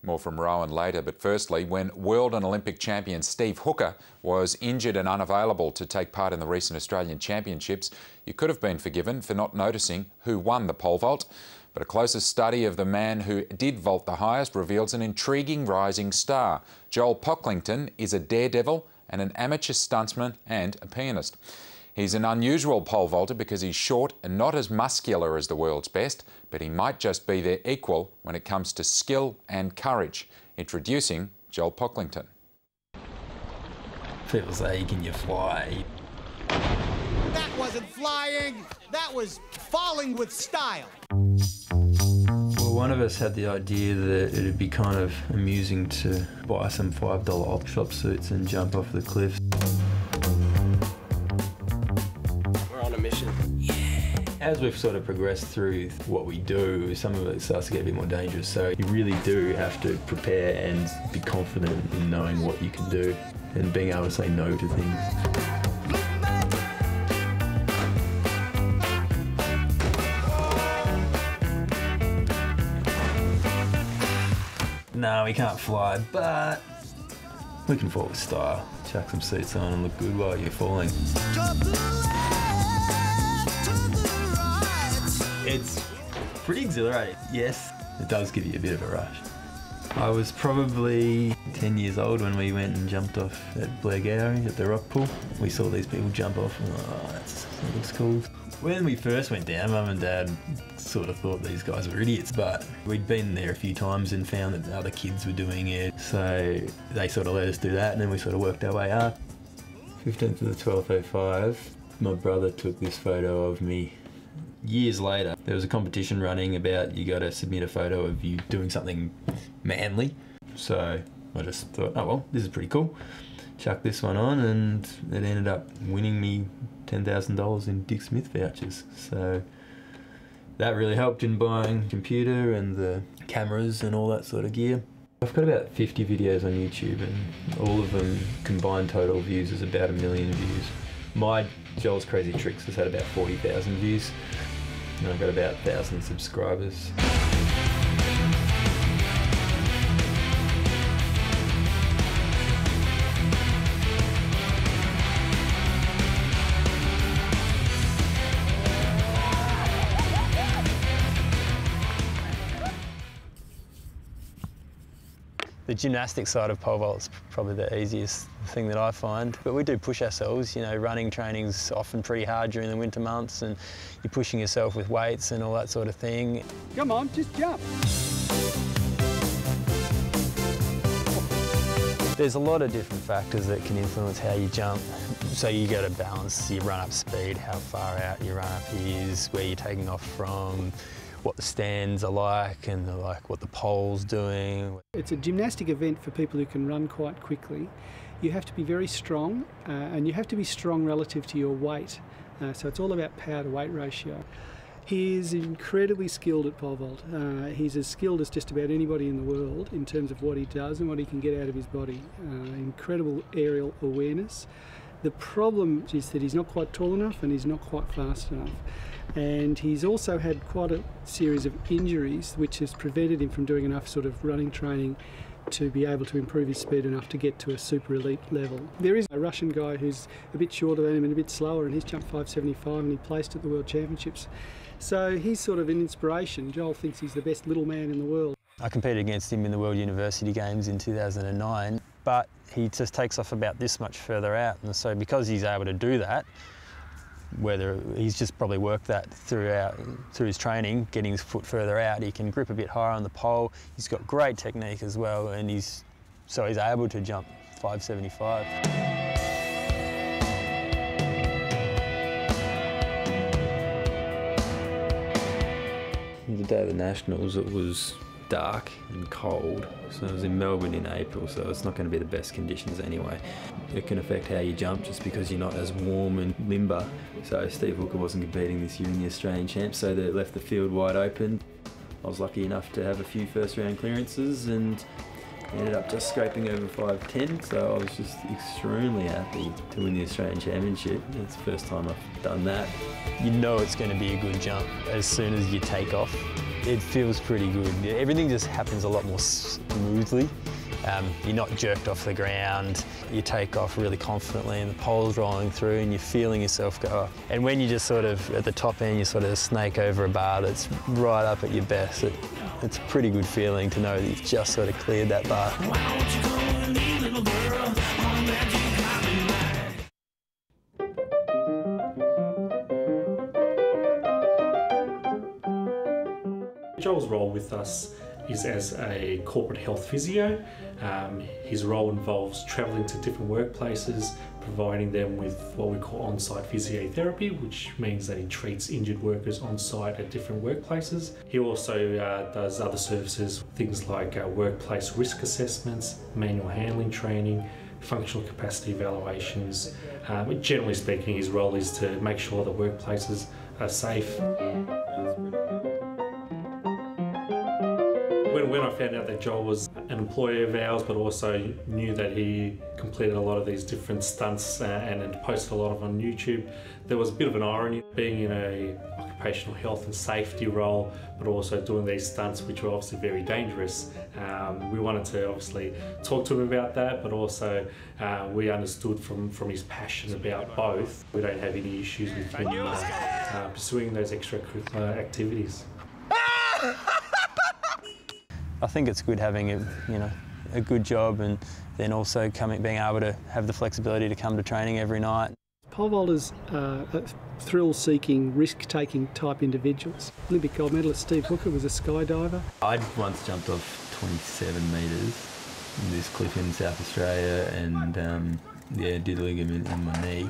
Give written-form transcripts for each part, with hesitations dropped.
More from Rowan later, but firstly, when world and Olympic champion Steve Hooker was injured and unavailable to take part in the recent Australian Championships, you could have been forgiven for not noticing who won the pole vault. But a closer study of the man who did vault the highest reveals an intriguing rising star. Joel Pocklington is a daredevil and an amateur stuntsman and a pianist. He's an unusual pole vaulter because he's short and not as muscular as the world's best, but he might just be their equal when it comes to skill and courage. Introducing Joel Pocklington. People say, can you fly? That wasn't flying, that was falling with style. Well, one of us had the idea that it'd be kind of amusing to buy some $5 op shop suits and jump off the cliff. As we've sort of progressed through what we do, some of it starts to get a bit more dangerous. So you really do have to prepare and be confident in knowing what you can do and being able to say no to things. No, we can't fly, but we can fall with style. Chuck some suits on and look good while you're falling. It's pretty exhilarating. Yes, it does give you a bit of a rush. I was probably 10 years old when we went and jumped off at Blairgowrie at the rock pool. We saw these people jump off and that looks cool. When we first went down, Mum and Dad sort of thought these guys were idiots, but we'd been there a few times and found that other kids were doing it. So they sort of let us do that and then we sort of worked our way up. 15th to the 12:05, my brother took this photo of me. Years later, there was a competition running about you got to submit a photo of you doing something manly. So I just thought, oh well, this is pretty cool. Chucked this one on and it ended up winning me $10,000 in Dick Smith vouchers. So that really helped in buying a computer and the cameras and all that sort of gear. I've got about 50 videos on YouTube and all of them combined total views is about 1 million views. My Joel's Crazy Tricks has had about 40,000 views. And I've got about 1,000 subscribers. The gymnastic side of pole vault is probably the easiest thing that I find. But we do push ourselves, you know, running training's often pretty hard during the winter months and you're pushing yourself with weights and all that sort of thing. Come on, just jump. There's a lot of different factors that can influence how you jump. So you got to balance your run-up speed, how far out your run-up is, where you're taking off from, what the stands are like and what the pole's doing. It's a gymnastic event for people who can run quite quickly. You have to be very strong and you have to be strong relative to your weight. So it's all about power to weight ratio. He is incredibly skilled at pole vault. He's as skilled as just about anybody in the world in terms of what he does and what he can get out of his body. Incredible aerial awareness. The problem is that he's not quite tall enough and he's not quite fast enough. And he's also had quite a series of injuries which has prevented him from doing enough sort of running training to be able to improve his speed enough to get to a super elite level. There is a Russian guy who's a bit shorter than him and a bit slower and he's jumped 5.75 and he placed at the World Championships. So he's sort of an inspiration. Joel thinks he's the best little man in the world. I competed against him in the World University Games in 2009, but he just takes off about this much further out. And so because he's able to do that, whether he's just probably worked that through his training, getting his foot further out, he can grip a bit higher on the pole. He's got great technique as well, and he's able to jump 5.75. The day of the Nationals, it was dark and cold, so it was in Melbourne in April, so it's not going to be the best conditions anyway. It can affect how you jump just because you're not as warm and limber. So Steve Hooker wasn't competing this year in the Australian Champs, so they left the field wide open. I was lucky enough to have a few first round clearances and Ended up just scraping over 5'10", so I was just extremely happy to win the Australian Championship. It's the first time I've done that. You know it's going to be a good jump as soon as you take off. It feels pretty good. Everything just happens a lot more smoothly. You're not jerked off the ground. You take off really confidently and the pole's rolling through and you're feeling yourself go up. And when you just sort of, at the top end, you sort of snake over a bar that's right up at your best, it's a pretty good feeling to know that you've just sort of cleared that bar. Joel's role with us is as a corporate health physio. His role involves travelling to different workplaces, providing them with what we call on-site physiotherapy, which means that he treats injured workers on-site at different workplaces. He also does other services, things like workplace risk assessments, manual handling training, functional capacity evaluations. Generally speaking, his role is to make sure that workplaces are safe. When I found out that Joel was an employee of ours, but also knew that he completed a lot of these different stunts and had posted a lot of them on YouTube, there was a bit of an irony being in a occupational health and safety role, but also doing these stunts, which were obviously very dangerous. We wanted to obviously talk to him about that, but also we understood from his passion about both. We don't have any issues with him pursuing those extracurricular activities. I think it's good having a good job and then also being able to have the flexibility to come to training every night. Pole vaulters are thrill-seeking, risk-taking type individuals. Olympic gold medalist Steve Hooker was a skydiver. I'd once jumped off 27 metres in this cliff in South Australia and did a ligament in my knee.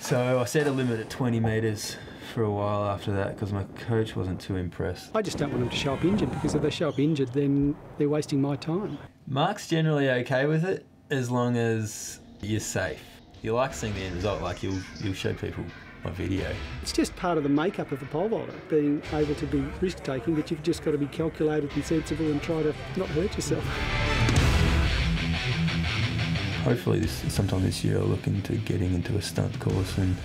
So I set a limit at 20 metres for a while after that because my coach wasn't too impressed. I just don't want them to show up injured, because if they show up injured then they're wasting my time. Mark's generally okay with it as long as you're safe. You like seeing the end result, like you'll show people my video. It's just part of the makeup of a pole vaulter, being able to be risk-taking, but you've just got to be calculated and sensible and try to not hurt yourself. Hopefully sometime this year I'll look into getting into a stunt course and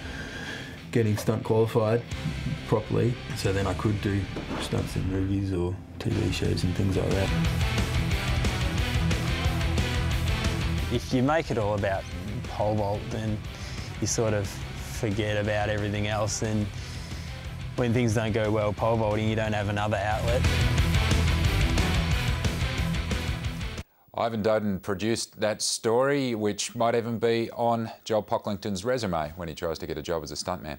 getting stunt qualified properly, so then I could do stunts in movies or TV shows and things like that. If you make it all about pole vault, then you sort of forget about everything else, and when things don't go well pole vaulting, you don't have another outlet. Ivan Doden produced that story, which might even be on Joel Pocklington's resume when he tries to get a job as a stuntman.